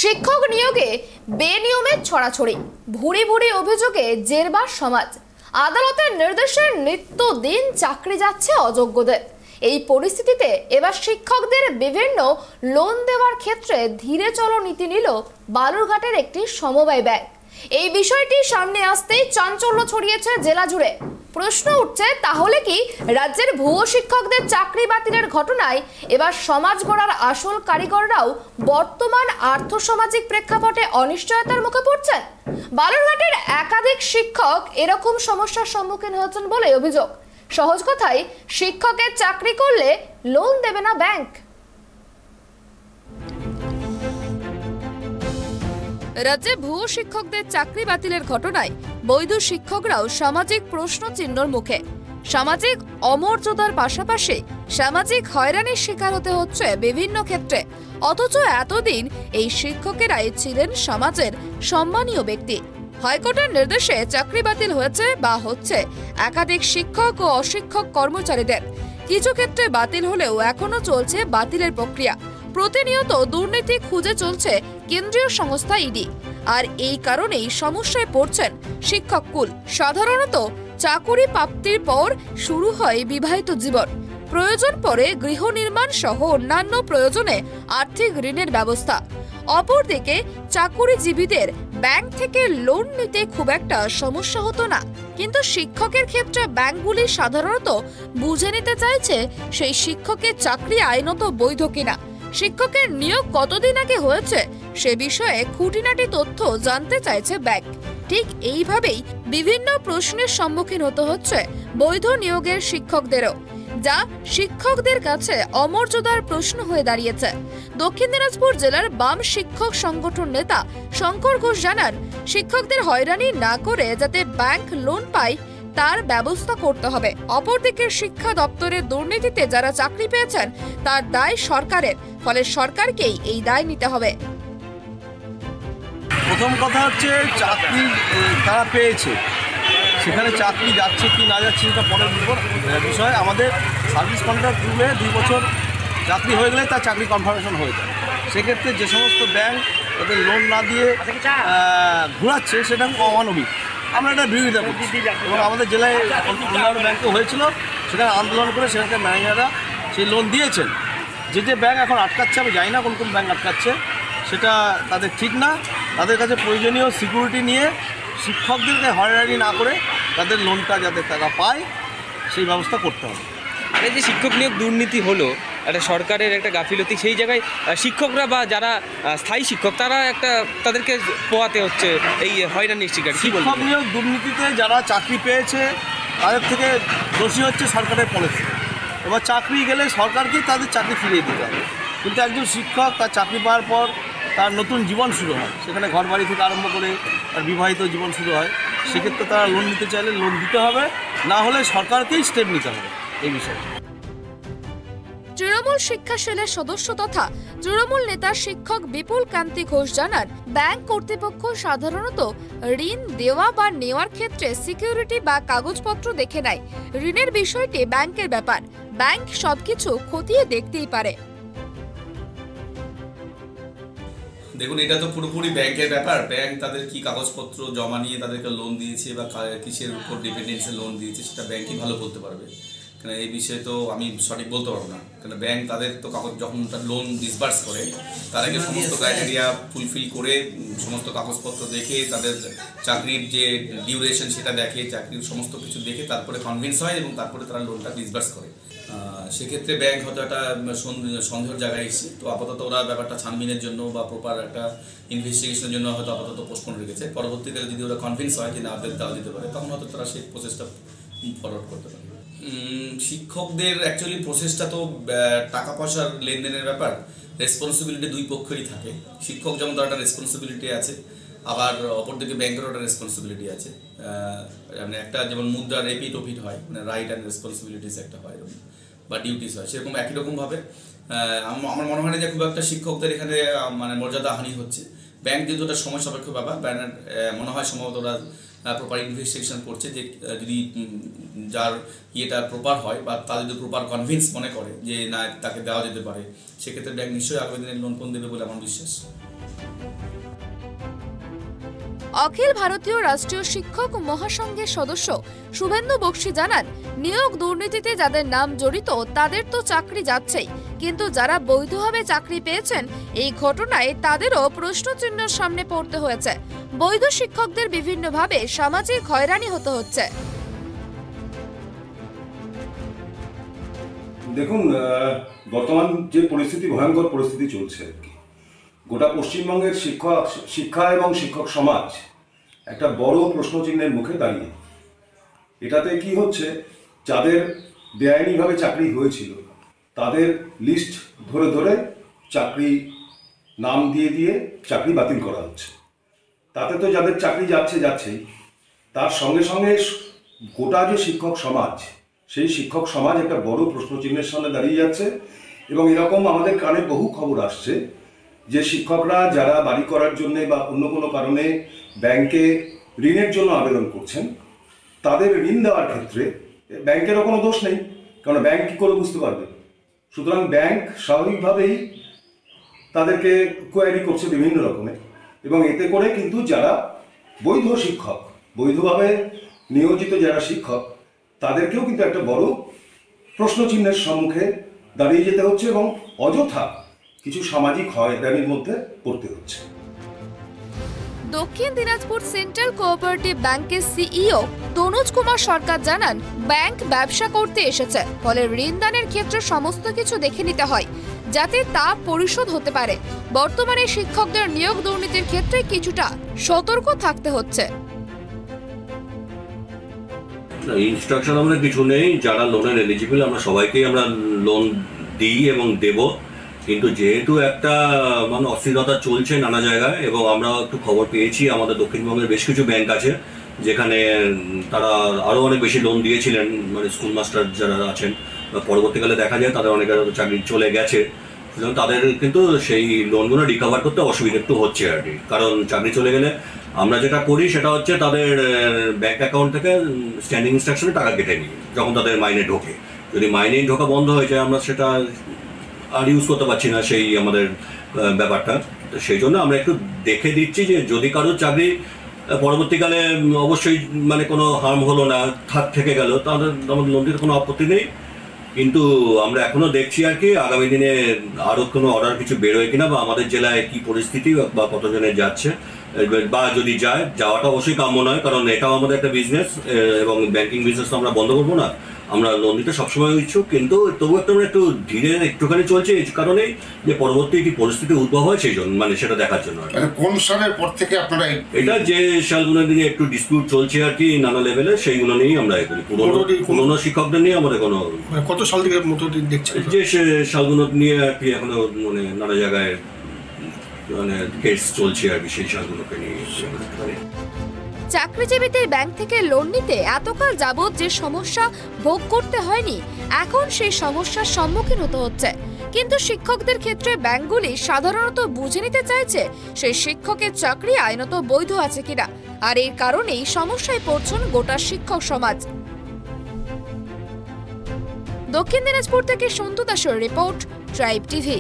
শিক্ষক নিয়োগে বেনিয়মের ছড়াছড়ি, ভুরি ভুরি অভিযোগে জেরবার সমাজ। আদালতের নির্দেশে নিত্যদিন চাকরি যাচ্ছে অযোগ্যদের। এই পরিস্থিতিতে এবার শিক্ষকদের বিভিন্ন লোন দেওয়ার ক্ষেত্রে ধীরে চলো নীতি নিল বালুরঘাটের একটি সমবায় ব্যাংক। এই বিষয়টি সামনে আসতেই চাঞ্চল্য ছড়িয়েছে জেলা জুড়ে। প্রশ্ন উঠছে, তাহলে কি রাজ্যের ভুয়ো শিক্ষকদের চাকরি বাতিলের ঘটনায় এবার সমাজ গড়ার আসল কারিগররাও বর্তমান আর্থসামাজিক প্রেক্ষাপটে অনিশ্চয়তার মুখে পড়ছেন? বালুরঘাটের একাধিক শিক্ষক এরকম সমস্যার সম্মুখীন হয়েছেন বলে অভিযোগ। সহজ কথায়, শিক্ষকের চাকরি করলে লোন দেবে না ব্যাংক। রাজ্যে ভুয়ো শিক্ষকদের চাকরি বাতিলের ঘটনায় বৈধ শিক্ষকরাও সামাজিক প্রশ্ন চিহ্নের মুখে। সামাজিক অমর্যাদার পাশাপাশি সামাজিক হয়রানির শিকার হতে হচ্ছে বিভিন্ন ক্ষেত্রে। অথচ এতদিন এই শিক্ষকেরাই ছিলেন সমাজের সম্মানীয় ব্যক্তি। হাইকোর্টের নির্দেশে চাকরি বাতিল হয়েছে বা হচ্ছে একাধিক শিক্ষক ও অশিক্ষক কর্মচারীদের। কিছু ক্ষেত্রে বাতিল হলেও এখনো চলছে বাতিলের প্রক্রিয়া। প্রতিনিয়ত দুর্নীতি খুঁজে চলছে কেন্দ্রীয় সংস্থা ইডি। আর এই কারণেই সমস্যায় পড়ছেন শিক্ষককুল। সাধারণত চাকুরি প্রাপ্তির পর শুরু হয় বিবাহিত জীবন, প্রয়োজন পড়ে গৃহ নির্মাণ সহ অন্যান্য প্রয়োজনে আর্থিক ঋণের ব্যবস্থা। অপরদিকে চাকুরিজীবীদের ব্যাংক থেকে লোন নিতে খুব একটা সমস্যা হতো না, কিন্তু শিক্ষকের ক্ষেত্রে ব্যাংকগুলি সাধারণত বুঝে নিতে চাইছে সেই শিক্ষকের চাকরি আইনত বৈধ কিনা, শিক্ষকের নিয়োগ কতদিন আগে হয়েছে সে বিষয়ে খুঁটিনাটি তথ্য জানতে চাইছে ব্যাংক। ঠিক এইভাবেই বিভিন্ন প্রশ্নের সম্মুখীন হতে হচ্ছে বৈধ নিয়োগের শিক্ষকদেরও, যা শিক্ষকদের কাছে অমর্যাদার প্রশ্ন হয়ে দাঁড়িয়েছে। দক্ষিণ দিনাজপুর জেলার বাম শিক্ষক সংগঠন নেতা শঙ্কর ঘোষ জানান, শিক্ষকদের হয়রানি না করে যাতে ব্যাংক লোন পায় তার ব্যবস্থা করতে হবে। অপরদিকে শিক্ষা দপ্তরের দুর্নীতিতে যারা চাকরি পেয়েছেন তার দায় সরকারের, ফলে সরকারকেই এই দায় নিতে হবে। প্রথম কথা হচ্ছে, চাকরি তারা পেয়েছে, সেখানে চাকরি যাচ্ছে কি না যাচ্ছে সেটা পরের বিষয়। আমাদের সার্ভিস কন্ট্রাক্ট রুলে 2 বছর চাকরি হয়ে গেলে তার চাকরি কনফার্মেশন হয়ে যায়। সেক্ষেত্রে যে সমস্ত ব্যাংক তাদের লোন না দিয়ে ঘোরাচ্ছে সেটা অমানবিক। আমরা এটা বিরোধিতা করছি এবং আমাদের জেলায় অন্যান্য ব্যাংকও হয়েছিল, সেখানে আন্দোলন করে সেখানকার ম্যানেজাররা সেই লোন দিয়েছেন। যে ব্যাংক এখন আটকাচ্ছে, আমি জানি না কোন কোন ব্যাংক আটকাচ্ছে, সেটা তাদের ঠিক না। তাদের কাছে প্রয়োজনীয় সিকিউরিটি নিয়ে শিক্ষকদেরকে হয়রানি না করে তাদের লোনটা যাতে তারা পায় সেই ব্যবস্থা করতে হবে। এই যে শিক্ষক নিয়োগ দুর্নীতি হলো, একটা সরকারের একটা গাফিলতি, সেই জায়গায় শিক্ষকরা বা যারা স্থায়ী শিক্ষক তারা তাদেরকে পোহাতে হচ্ছে এই হয়রানির শিকার। শিক্ষক নিয়োগ দুর্নীতিতে যারা চাকরি পেয়েছে তাদের থেকে দোষী হচ্ছে সরকারের পলিসি। এবার চাকরি গেলে সরকারকেই তাদের চাকরি ফিরিয়ে দিতে হবে। কিন্তু একজন শিক্ষক তার চাকরি পাওয়ার পর তার নতুন জীবন শুরু হয়, সেখানে ঘর বাড়ি থেকে আরম্ভ করে তার বিবাহিত জীবন শুরু হয়। সেক্ষেত্রে তারা লোন নিতে চাইলে লোন দিতে হবে, না হলে সরকারকেই স্টেপ নিতে হবে এই বিষয়ে। তৃণমূল শিক্ষা সেলের সদস্য তথা তৃণমূল নেতা শিক্ষক বিপুল কান্তি ঘোষ জানান, ব্যাংক কর্তৃপক্ষ সাধারণত ঋণ দেওয়া বা নেওয়ার ক্ষেত্রে সিকিউরিটি বা কাগজপত্র দেখে নেয়। ঋণের বিষয়টি ব্যাংকের ব্যাপার, ব্যাংক সবকিছু খতিয়ে দেখতেই পারে। দেখুন, এটা তো পুরোপুরি ব্যাংকের ব্যাপার। ব্যাংক তাদের কি কাগজপত্র জমা নিয়ে তাদেরকে লোন দিয়েছে বা কিসের উপর ডিপেন্ডেন্সে লোন দিয়েছে সেটা ব্যাংকই ভালো বলতে পারবে। কেন এই বিষয়ে তো আমি সঠিক বলতে পারবো না, কেন ব্যাংক তাদের তো কাগজ যখন লোন ডিসবার্স করে তার আগে সমস্ত ক্রাইটেরিয়া ফুলফিল করে সমস্ত কাগজপত্র দেখে তাদের চাকরির যে ডিউরেশন সেটা দেখে, চাকরির সমস্ত কিছু দেখে তারপরে কনভিন্স হয় এবং তারপরে তারা লোনটা ডিসবার্স করে। সেক্ষেত্রে ব্যাংক হয়তো একটা সন্দেহের জায়গায় এসেছে। তো আপাতত ওরা ব্যাপারটা ছানবিনের জন্য বা প্রপার একটা ইনভেস্টিগেশনের জন্য হয়তো আপাতত পোস্টপোন রেখেছে। পরবর্তীতে যদি ওরা কনভিন্স হয় যে না দেওয়া যেতে পারে, তখন হয়তো তারা সেই প্রসেসটা ফরওয়ার্ড করতে পারে। শিক্ষকদের অ্যাকচুয়ালি প্রসেসটা তো টাকা পয়সার লেনদেনের ব্যাপার, রেসপন্সিবিলিটি দুই পক্ষেরই থাকে। শিক্ষক যেমন তার একটা রেসপন্সিবিলিটি আছে, আবার অপরদিকে ব্যাংকেরও একটা রেসপন্সিবিলিটি আছে। মানে একটা যেমন মুদ্রার রেপিট ওপিট হয়, মানে রাইট অ্যান্ড রেসপন্সিবিলিটিস একটা হয় এরকম, বা ডিউটিস হয়, সেরকম একই রকমভাবে আমার মনে হয় না যে খুব একটা শিক্ষকদের এখানে মানে মর্যাদা হানি হচ্ছে। ব্যাংক যেহেতু একটা সময় সাপেক্ষ ব্যাপার, মনে হয় সম্ভবত ওরা প্রপার ইনভেস্টিগেশন করছে যে যদি যার ইয়েটা প্রপার হয় বা তার যদি প্রপার কনভিন্স মনে করে যে না তাকে দেওয়া যেতে পারে, সেক্ষেত্রে ব্যাংক নিশ্চয়ই আগামী দিনে লোন দেবে বলে আমার বিশ্বাস। অখিল ভারতীয় রাষ্ট্রীয় শিক্ষক মহাসংঘের সদস্য শুভেন্দু বক্সী জানান, নিয়োগ দুর্নীতিতে যাদের নাম জড়িত তাদের তো চাকরি যাচ্ছেই, কিন্তু যারা বৈধভাবে চাকরি পেয়েছেন এই ঘটনায় তাদেরও প্রশ্নচিহ্নের সামনে পড়তে হয়েছে। বৈধ শিক্ষকদের বিভিন্নভাবে সামাজিক হয়রানি হতে হচ্ছে। দেখুন, বর্তমান যে পরিস্থিতি, ভয়ঙ্কর পরিস্থিতি চলছে, গোটা পশ্চিমবঙ্গের শিক্ষা এবং শিক্ষক সমাজ একটা বড় প্রশ্নচিহ্নের মুখে দাঁড়িয়ে। এটাতে কি হচ্ছে, যাদের বেআইনিভাবে চাকরি হয়েছিল তাদের লিস্ট ধরে ধরে চাকরি নাম দিয়ে দিয়ে চাকরি বাতিল করা হচ্ছে। তাতে তো যাদের চাকরি যাচ্ছেই, তার সঙ্গে সঙ্গে গোটা যে শিক্ষক সমাজ, সেই শিক্ষক সমাজ একটা বড় প্রশ্নচিহ্নের সামনে দাঁড়িয়ে যাচ্ছে। এবং এরকম আমাদের কানে বহু খবর আসছে যে শিক্ষকরা যারা বাড়ি করার জন্য বা অন্য কোনো কারণে ব্যাংকে ঋণের জন্য আবেদন করছেন, তাদের ঋণ দেওয়ার ক্ষেত্রে ব্যাংকেরও কোনো দোষ নেই, কারণ ব্যাংক কী করে বুঝতে পারবে। সুতরাং ব্যাংক স্বাভাবিকভাবেই তাদেরকে কোয়ারি করছে বিভিন্ন রকমের, এবং এতে করে কিন্তু যারা বৈধ শিক্ষক, বৈধভাবে নিয়োজিত যারা শিক্ষক, তাদেরকেও কিন্তু একটা বড় প্রশ্নচিহ্নের সম্মুখে দাঁড়িয়ে যেতে হচ্ছে এবং অযথা কিছু সামাজিক হয়রানির মধ্যে পড়তে হচ্ছে। দক্ষিণ দিনাজপুর সেন্ট্রাল কোঅপারেটিভ ব্যাংকের সিইও তনুজ কুমার সরকার জানান, ব্যাংক ব্যবসা করতে এসেছে, ফলে ঋণদানের ক্ষেত্রে সমস্ত কিছু দেখে নিতে হয় যাতে তা পরিশোধ হতে পারে। বর্তমানে শিক্ষকদের নিয়োগ দুর্নীতির ক্ষেত্রে কিছুটা সতর্ক থাকতে হচ্ছে। ইনস্ট্রাকশন আমরা কিছু নেই, যারা লোনের এলিজিবল আমরা সবাইকেই আমরা লোন দিই এবং দেব, কিন্তু যেহেতু একটা মানে অস্থিরতা চলছে নানা জায়গায়, এবং আমরা একটু খবর পেয়েছি আমাদের দক্ষিণবঙ্গের বেশ কিছু ব্যাংক আছে যেখানে তারা আরও অনেক বেশি লোন দিয়েছিলেন, মানে স্কুল মাস্টার যারা আছেন, পরবর্তীকালে দেখা যায় তাদের অনেকের চাকরি চলে গেছে, সুতরাং তাদের কিন্তু সেই লোনগুলো রিকভার করতে অসুবিধা একটু হচ্ছে আর কি। কারণ চাকরি চলে গেলে আমরা যেটা করি সেটা হচ্ছে তাদের ব্যাংক অ্যাকাউন্ট থেকে স্ট্যান্ডিং ইনস্ট্রাকশনে টাকা কেটে নিই যখন তাদের মাইনে ঢোকে। যদি মাইনে ঢোকা বন্ধ হয়ে যায় আমরা সেটা আর ইউজ করতে পারছি না সেই আমাদের ব্যাপারটা। তো সেই জন্য আমরা একটু দেখে দিচ্ছি যে যদি কারোর চাকরি পরবর্তীকালে অবশ্যই মানে কোনো হার্ম হলো না, থেকে গেল, তাহলে আমাদের লোন দিতে কোনো আপত্তি নেই। কিন্তু আমরা এখনও দেখছি আর কি আগামী দিনে আরও কোনো অর্ডার কিছু বেরোয় কিনা, বা আমাদের জেলায় কি পরিস্থিতি বা কতজনে যাচ্ছে, বা যদি যায়, যাওয়াটা অবশ্যই কাম্য নয়, কারণ এটাও আমাদের একটা বিজনেস এবং ব্যাংকিং বিজনেস তো আমরা বন্ধ করবো না। আমরা লোন দিতে সবসময় ইচ্ছুক, কিন্তু তবু একটু ধীরে একটুখানি চলছে এই কারণেই যে পরবর্তী কি পরিস্থিতি উদ্ভব হয় সেই জন্য, মানে সেটা দেখার জন্য। কোন সালের পর থেকে আপনারা এটা যে সালগুলো নিয়ে একটু ডিসপিউট চলছে আর কি নানা লেভেলে, সেইগুলো নিয়েই আমরা এ করি। পুরোনো শিক্ষকদের নিয়ে আমাদের কোনো কত সাল থেকে মোটামুটি দেখছি যে সালগুলো নিয়ে আর কি এখনো মানে নানা জায়গায় মানে কেস চলছে আর কি, সেই সালগুলোকে নিয়ে। চাকরিজীবীদের ব্যাংক থেকে লোন নিতে এতকাল যাবৎ যে সমস্যা ভোগ করতে হয়নি, এখন সেই সমস্যার সম্মুখীন হতে হচ্ছে। কিন্তু শিক্ষকদের ক্ষেত্রে ব্যাংকগুলি সাধারণত বুঝে নিতে চাইছে সেই শিক্ষকের চাকরি আইনত বৈধ আছে কিনা, আর এর কারণেই সমস্যায় পড়ছেন গোটা শিক্ষক সমাজ। দক্ষিণ দিনাজপুর থেকে সন্তু দাসের রিপোর্ট, ট্রাইব টিভি।